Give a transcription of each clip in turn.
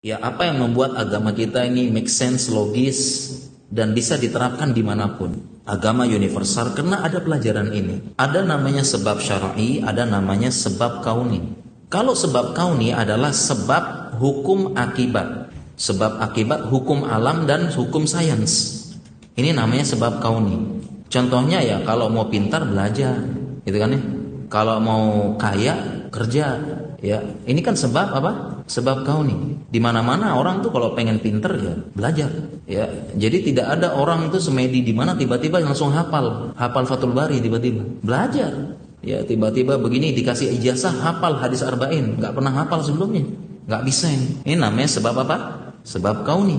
Ya, apa yang membuat agama kita ini make sense, logis, dan bisa diterapkan dimanapun. Agama universal karena ada pelajaran ini. Ada namanya sebab syar'i, ada namanya sebab kauni. Kalau sebab kauni adalah sebab hukum akibat. Sebab akibat hukum alam dan hukum sains. Ini namanya sebab kauni. Contohnya ya, kalau mau pintar belajar, gitu kan ya. Kalau mau kaya kerja, ya. Ini kan sebab apa? Sebab kauni. Di mana-mana orang tuh kalau pengen pinter ya belajar, ya. Jadi tidak ada orang tuh semedi di mana tiba-tiba langsung hafal Fathul Bari tiba-tiba. Belajar. Ya, tiba-tiba begini dikasih ijazah hafal hadis arba'in, nggak pernah hafal sebelumnya. Nggak bisa ini. Ini namanya sebab apa? Sebab kauni.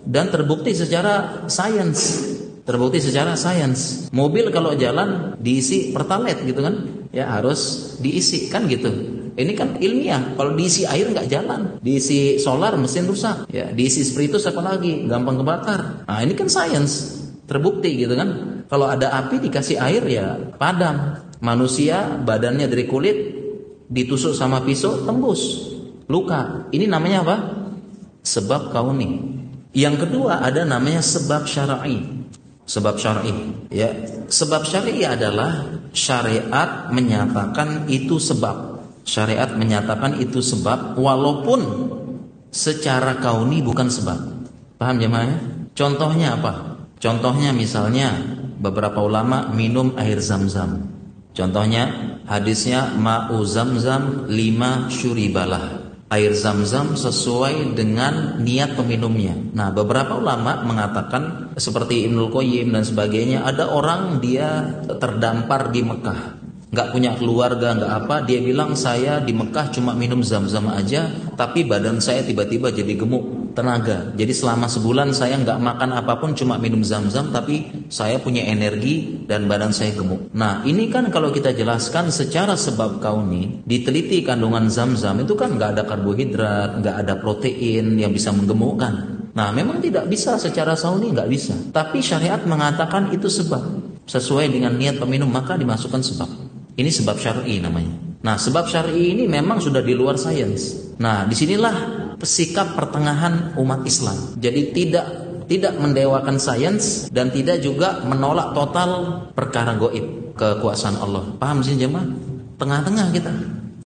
Dan terbukti secara sains. Mobil kalau jalan diisi pertalite gitu kan, ya harus diisi kan gitu. Ini kan ilmiah. Kalau diisi air nggak jalan, diisi solar mesin rusak, ya diisi spiritus apalagi gampang kebakar. Nah ini kan sains, terbukti gitu kan. Kalau ada api dikasih air ya padam. Manusia badannya dari kulit ditusuk sama pisau tembus luka. Ini namanya apa? Sebab kauni. Yang kedua ada namanya sebab syar'i. Sebab syar'i, ya. Sebab syar'i adalah syariat menyatakan itu sebab. Syariat menyatakan itu sebab walaupun secara kauni bukan sebab. Paham jemaah? Contohnya apa? Contohnya misalnya beberapa ulama minum air zam-zam. Contohnya hadisnya ma'u zamzam 5 syuribalah. Air zam-zam sesuai dengan niat peminumnya. Nah, beberapa ulama mengatakan seperti Ibnul Qayyim dan sebagainya, ada orang dia terdampar di Mekah, nggak punya keluarga, nggak apa, dia bilang saya di Mekah cuma minum zam-zam aja, tapi badan saya tiba-tiba jadi gemuk, tenaga. Jadi selama sebulan saya nggak makan apapun, cuma minum zam-zam, tapi saya punya energi dan badan saya gemuk. Nah ini kan kalau kita jelaskan secara sebab kauni, diteliti kandungan zam-zam itu kan nggak ada karbohidrat, nggak ada protein yang bisa menggemukkan. Nah memang tidak bisa secara sauni, nggak bisa. Tapi syariat mengatakan itu sebab, sesuai dengan niat peminum maka dimasukkan sebab. Ini sebab syar'i namanya. Nah, sebab syar'i ini memang sudah di luar sains. Nah, disinilah sikap pertengahan umat Islam. Jadi tidak mendewakan sains dan tidak juga menolak total perkara gaib, kekuasaan Allah. Paham sih jemaah? Tengah-tengah kita.